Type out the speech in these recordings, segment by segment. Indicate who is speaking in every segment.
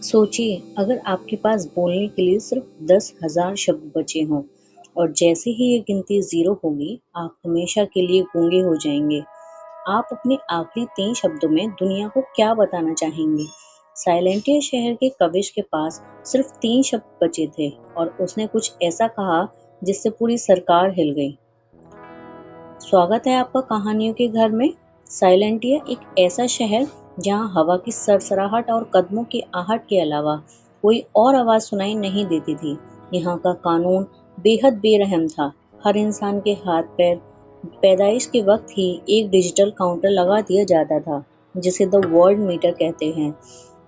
Speaker 1: सोचिए, अगर आपके पास बोलने के लिए सिर्फ 10,000 शब्द बचे हों और जैसे ही ये गिनती ज़ीरो होगी, आप हमेशा के लिए गूंगे हो जाएंगे। आप अपने आखिरी 3 शब्दों में दुनिया को क्या बताना चाहेंगे? साइलेंटिया शहर के कविश के पास सिर्फ 3 शब्द बचे थे और उसने कुछ ऐसा कहा जिससे पूरी सरकार हिल गई। स्वागत है आपका कहानियों के घर में। साइलेंटिया एक ऐसा शहर जहां हवा की सरसराहट और कदमों की आहट के अलावा कोई और आवाज़ सुनाई नहीं देती थी। यहाँ का कानून बेहद बेरहम था। हर इंसान के हाथ पैर पैदाइश के वक्त ही एक डिजिटल काउंटर लगा दिया जाता था, जिसे द वर्ल्ड मीटर कहते हैं।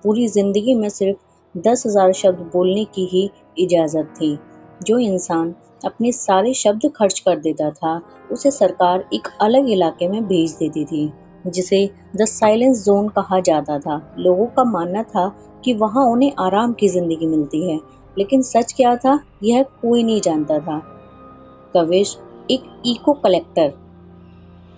Speaker 1: पूरी जिंदगी में सिर्फ 10,000 शब्द बोलने की ही इजाज़त थी। जो इंसान अपने सारे शब्द खर्च कर देता था, उसे सरकार एक अलग इलाके में भेज देती थी, जिसे द साइलेंस जोन कहा जाता था। लोगों का मानना था कि वहां उन्हें आराम की जिंदगी मिलती है, लेकिन सच क्या था, यह कोई नहीं जानता था। कविश एक इको कलेक्टर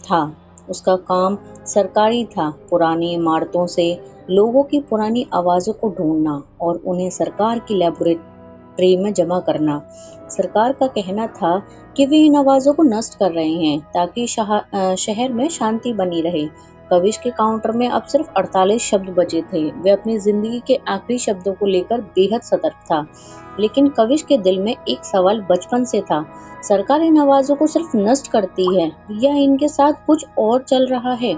Speaker 1: था। उसका काम सरकारी था, पुरानी इमारतों से लोगों की पुरानी आवाज़ों को ढूंढना और उन्हें सरकार की लेबोरेटरी में जमा करना। सरकार का कहना था कि वे इन आवाज़ों को नष्ट कर रहे हैं ताकि शहर में शांति बनी रहे। कविश के काउंटर में अब सिर्फ 48 शब्द बचे थे। वे अपनी जिंदगी के आखिरी शब्दों को लेकर बेहद सतर्क था, लेकिन कविश के दिल में एक सवाल बचपन से था। सरकार इन आवाज़ों को सिर्फ नष्ट करती है या इनके साथ कुछ और चल रहा है?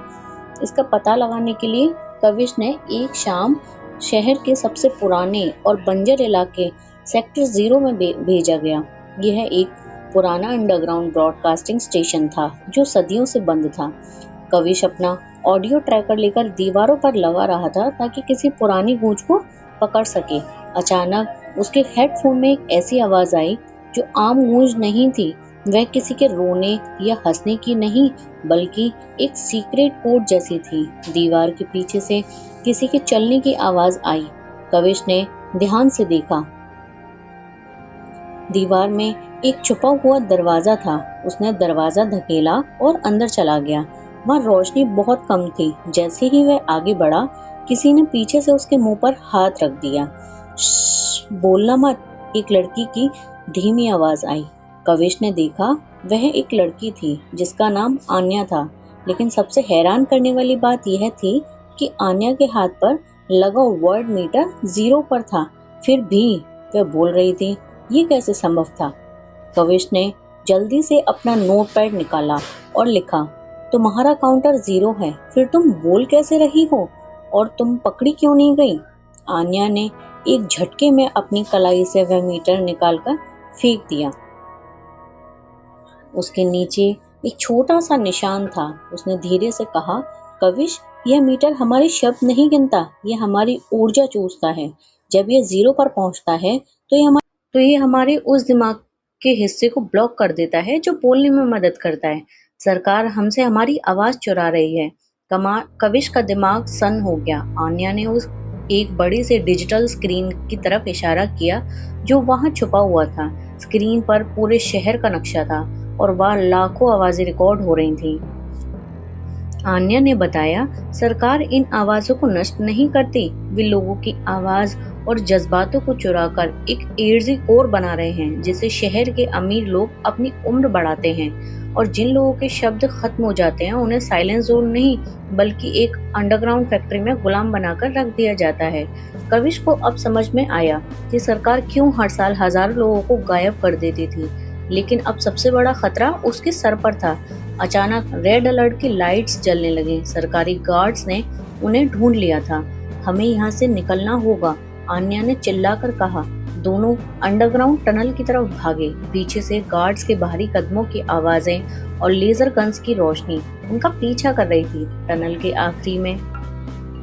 Speaker 1: इसका पता लगाने के लिए कविश ने एक शाम शहर के सबसे पुराने और बंजर इलाके सेक्टर 0 में भेजा गया। यह एक पुराना अंडरग्राउंड ब्रॉडकास्टिंग स्टेशन था जो सदियों से बंद था। कविश अपना ऑडियो ट्रैकर लेकर दीवारों पर लगा रहा था ताकि किसी पुरानी गूंज को पकड़ सके। अचानक उसके हेडफोन में एक ऐसी आवाज़ आई जो आम गूंज नहीं थी। वह किसी के रोने या हंसने की नहीं, बल्कि एक सीक्रेट कोड जैसी थी। दीवार के पीछे से किसी के चलने की आवाज़ आई। कविश ने ध्यान से देखा। दीवार में एक छुपा हुआ दरवाज़ा था। उसने दरवाज़ा धकेला और अंदर चला गया। वहाँ रोशनी बहुत कम थी। जैसे ही वह आगे बढ़ा, किसी ने पीछे से उसके मुंह पर हाथ रख दिया। श्श्श, बोलना मत, एक लड़की की धीमी आवाज़ आई। कविश ने देखा, वह एक लड़की थी जिसका नाम आन्या था। लेकिन सबसे हैरान करने वाली बात यह थी कि आन्या के हाथ पर लगा वर्ल्ड मीटर 0 पर था। फिर भी वह बोल रही थी। ये कैसे संभव था? कविश ने जल्दी से अपना नोटपैड निकाला और लिखा, तुम्हारा काउंटर 0 है, फिर तुम बोल कैसे रही हो? और तुम पकड़ी क्यों नहीं गई? आन्या ने एक झटके में अपनी कलाई से वह मीटर निकालकर फेंक दिया। उसके नीचे एक छोटा सा निशान था। उसने धीरे से कहा, कविश, यह मीटर हमारे शब्द नहीं गिनता, यह हमारी ऊर्जा चूसता है। जब यह 0 पर पहुंचता है तो ये हमारे उस दिमाग के हिस्से को ब्लॉक कर देता है जो बोलने में मदद करता है। सरकार हमसे हमारी आवाज़ चुरा रही है। कविश का दिमाग सन्न हो गया। आन्या ने उस एक बड़ी से डिजिटल स्क्रीन की तरफ इशारा किया जो वहां छुपा हुआ था। स्क्रीन पर पूरे शहर का नक्शा था और वहां लाखों आवाज़ें रिकॉर्ड हो रही थीं। आन्या ने बताया, सरकार इन आवाज़ों को नष्ट नहीं करती, वे लोगों की आवाज़ और जज्बातों को चुराकर एक एर्जी कोर बना रहे हैं, जिससे शहर के अमीर लोग अपनी उम्र बढ़ाते हैं और जिन लोगों के शब्द खत्म हो जाते हैं उन्हें साइलेंस जोन नहीं बल्कि एक अंडरग्राउंड फैक्ट्री में गुलाम बनाकर रख दिया जाता है। कविश को अब समझ में आया कि सरकार क्यों हर साल हजारों लोगों को गायब कर देती थी, लेकिन अब सबसे बड़ा खतरा उसके सर पर था। अचानक रेड अलर्ट की लाइट्स जलने लगी। सरकारी गार्ड्स ने उन्हें ढूंढ लिया था। हमें यहाँ से निकलना होगा, आन्या ने चिल्लाकर कहा। दोनों अंडरग्राउंड टनल की तरफ भागे। पीछे से गार्ड्स के भारी कदमों की आवाजें और लेजर गन्स की रोशनी उनका पीछा कर रही थी। टनल के आखिरी में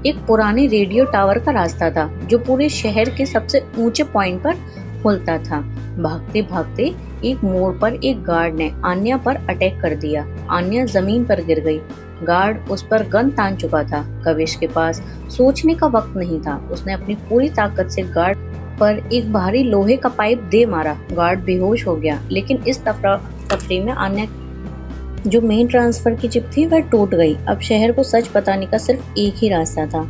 Speaker 1: एक पुराने रेडियो टावर का रास्ता था जो पूरे शहर के सबसे ऊंचे पॉइंट पर खुलता था। भागते भागते एक मोड़ पर एक गार्ड ने आन्या पर अटैक कर दिया। आन्या जमीन पर गिर गई। गार्ड उस पर गन तान चुका था। कविश के पास सोचने का वक्त नहीं था। उसने अपनी पूरी ताकत से गार्ड पर एक भारी लोहे का पाइप दे मारा। गार्ड बेहोश हो गया, लेकिन इस तफरी में आन्या जो मेन ट्रांसफर की चिप थी वह टूट गई। अब शहर को सच बताने का सिर्फ एक ही रास्ता था।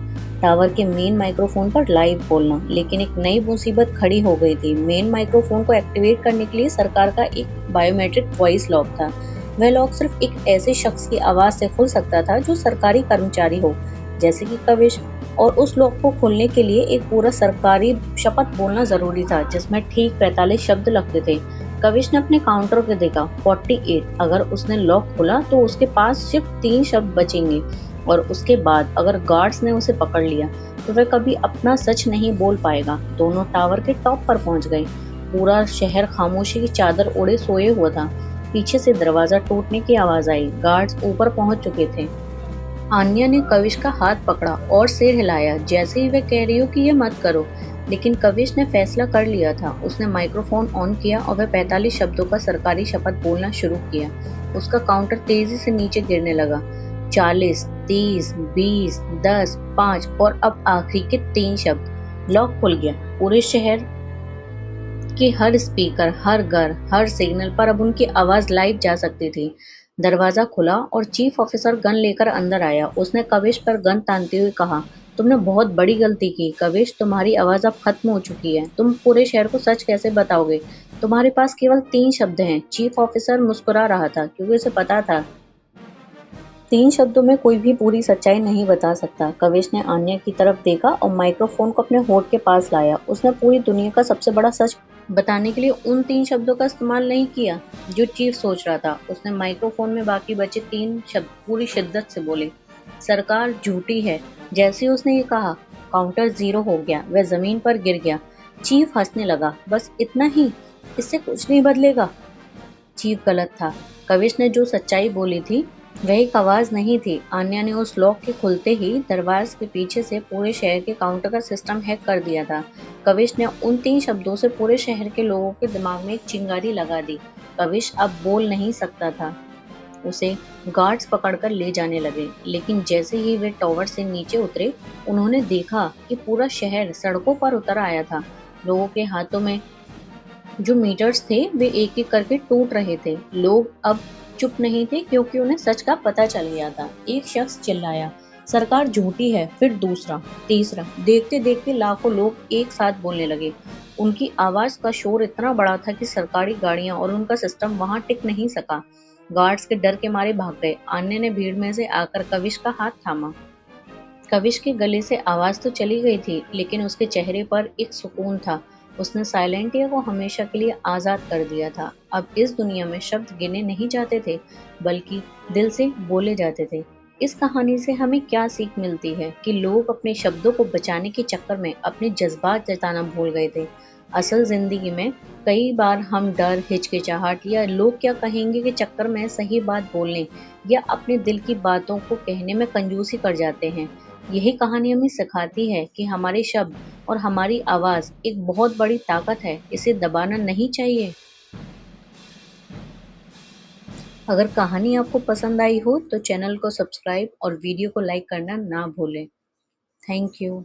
Speaker 1: टावर के मेन माइक्रोफोन पर लाइव बोलना। लेकिन एक नई मुसीबत खड़ी हो गई थी। मेन माइक्रोफोन को एक्टिवेट करने के लिए सरकार का एक बायोमेट्रिक वॉइस लॉक था। वह लॉक सिर्फ एक ऐसे शख्स की आवाज से खुल सकता था जो सरकारी कर्मचारी हो, जैसे कि कविश। और उस लॉक को खोलने के लिए एक पूरा सरकारी शपथ बोलना जरूरी था, जिसमें ठीक 45 शब्द लगते थे। कविश ने अपने काउंटर को देखा, 48। अगर उसने लॉक खोला तो उसके पास सिर्फ 3 शब्द बचेंगे, और उसके बाद अगर गार्ड्स ने उसे पकड़ लिया तो वह कभी अपना सच नहीं बोल पाएगा। दोनों टावर के टॉप पर पहुंच गए। पूरा शहर खामोशी की चादर ओढ़े सोए हुआ था। पीछे से दरवाजा टूटने की आवाज आई। गार्ड्स ऊपर पहुंच चुके थे। आन्या ने कविश का हाथ पकड़ा और सिर हिलाया, जैसे ही वह कह रही हो कि ये मत करो। लेकिन कविश ने फैसला कर लिया था। उसने माइक्रोफोन ऑन किया और वह 45 शब्दों का सरकारी शपथ बोलना शुरू किया। उसका काउंटर तेजी से नीचे गिरने लगा। 40, 30, 20, 10, 5 और अब आखिरी के 3 शब्द। लॉक खुल गया। पूरे शहर के हर स्पीकर, हर घर, हर सिग्नल पर अब उनकी आवाज लाइव जा सकती थी। दरवाजा खुला और चीफ ऑफिसर गन लेकर अंदर आया। उसने कविश पर गन तानते हुए कहा, तुमने बहुत बड़ी गलती की कविश, तुम्हारी आवाज अब खत्म हो चुकी है। तुम पूरे शहर को सच कैसे बताओगे? तुम्हारे पास केवल 3 शब्द हैं। चीफ ऑफिसर मुस्कुरा रहा था, क्योंकि उसे पता था 3 शब्दों में कोई भी पूरी सच्चाई नहीं बता सकता। कविश ने आन्या की तरफ देखा और माइक्रोफोन को अपने होठ के पास लाया। उसने पूरी दुनिया का सबसे बड़ा सच बताने के लिए उन 3 शब्दों का इस्तेमाल नहीं किया जो चीफ सोच रहा था। उसने माइक्रोफोन में बाकी बचे 3 शब्द पूरी शिद्दत से बोले, सरकार झूठी है। जैसे ही उसने ये कहा, काउंटर 0 हो गया। वह जमीन पर गिर गया। चीफ हंसने लगा, बस इतना ही? इससे कुछ नहीं बदलेगा। चीफ गलत था। कविश ने जो सच्चाई बोली थी वह एक आवाज नहीं थी। आन्या ने उस लॉक के खुलते ही दरवाजे के पीछे से पूरे शहर के काउंटर का सिस्टम हैक कर दिया था। कविश ने उन 3 शब्दों से पूरे शहर के लोगों के दिमाग में एक चिंगारी लगा दी। कविश अब बोल नहीं सकता था। उसे गार्ड्स पकड़कर ले जाने लगे। लेकिन जैसे ही वे टावर से नीचे उतरे, उन्होंने देखा कि पूरा शहर सड़कों पर उतर आया था। लोगों के हाथों में जो मीटर्स थे वे एक एक करके टूट रहे थे। लोग अब चुप नहीं थे, क्योंकि उन्हें सच का पता चल गया था। एक शख्स चिल्लाया, सरकार झूठी है। फिर दूसरा, तीसरा। देखते देखते लाखों लोग एक साथ बोलने लगे। उनकी आवाज का शोर इतना बड़ा था कि सरकारी गाड़ियां और उनका सिस्टम वहां टिक नहीं सका। गार्ड्स के डर के मारे भाग गए। आन्या ने भीड़ में से आकर कविश का हाथ थामा। कविश के गले से आवाज तो चली गई थी, लेकिन उसके चेहरे पर एक सुकून था। उसने साइलेंटिया को हमेशा के लिए आजाद कर दिया था। अब इस दुनिया में शब्द गिने नहीं जाते थे, बल्कि दिल से बोले जाते थे। इस कहानी से हमें क्या सीख मिलती है कि लोग अपने शब्दों को बचाने के चक्कर में अपने जज्बात जताना भूल गए थे। असल जिंदगी में कई बार हम डर, हिचकिचाहट या लोग क्या कहेंगे के चक्कर में सही बात बोलने या अपने दिल की बातों को कहने में कंजूसी कर जाते हैं। यही कहानी हमें सिखाती है कि हमारे शब्द और हमारी आवाज एक बहुत बड़ी ताकत है। इसे दबाना नहीं चाहिए। अगर कहानी आपको पसंद आई हो तो चैनल को सब्सक्राइब और वीडियो को लाइक करना ना भूलें। Thank you.